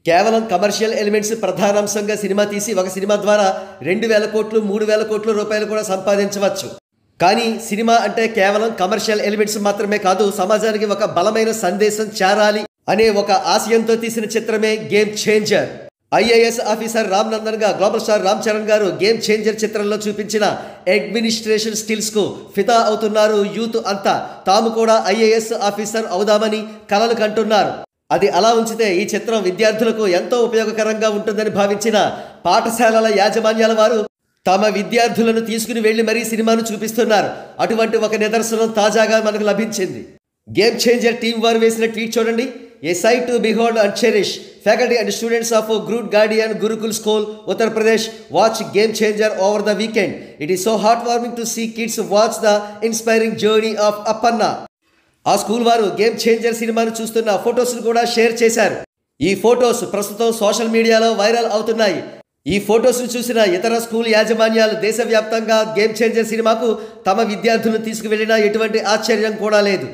కేవలం commercial elements ప్రధానాంశంగా cinema తీసి ఒక సినిమా ద్వారా 2,000 కోట్లు 3,000 కోట్ల రూపాయలు కూడా సంపాదించవచ్చు. కానీ సినిమా అంటే కేవలం కమర్షియల్ ఎలిమెంట్స్ మాత్రమే కాదు, సమాజానికి ఒక బలమైన సందేశం చేరాలి అనే ఒక ఆశయంతో తీసిన చిత్రమే game changer. IAS officer Ram Nandan గా గ్లోబల్ స్టార్ రామ్ చరణ్ గారు గేమ్ చేంజర్ చిత్రంలో చూపించిన అడ్మినిస్ట్రేషన్ స్కిల్స్ కు ఫిదా అవుతున్నారు యూత్ అంతా. తాము కూడా ఐఏఎస్ ఆఫీసర్ అవుదామని కలలు కంటున్నారు. అది అలా ఉంచితే ఈ చిత్రం విద్యార్థులకు ఎంతో ఉపయోగకరంగా ఉంటుందని భావించిన పాఠశాలల యాజమాన్యాల వారు తమ విద్యార్థులను తీసుకుని వెళ్లి మరీ సినిమాను చూపిస్తున్నారు. అటువంటి ఒక నిదర్శనం తాజాగా మనకు లభించింది. గేమ్ చేంజర్ టీం వారు వేసిన ట్వీట్ చూడండి. A sight to behold and cherish. Faculty and students of Good Guardian Gurukul School, Uttar Pradesh, watch Game Changer over the weekend. It is so heartwarming to see kids watch the inspiring journey of Appanna. ఆ school వారు game changer సినిమాను చూస్తున్న ఫొటోస్ను కూడా share చేశారు. ఈ photos ప్రస్తుతం social మీడియాలో viral అవుతున్నాయి. ఈ ఫొటోస్ను చూసిన ఇతర స్కూల్ యాజమాన్యాలు దేశవ్యాప్తంగా గేమ్ చేంజర్ సినిమాకు తమ విద్యార్థులను తీసుకువెళ్లినా ఎటువంటి ఆశ్చర్యం కూడా లేదు.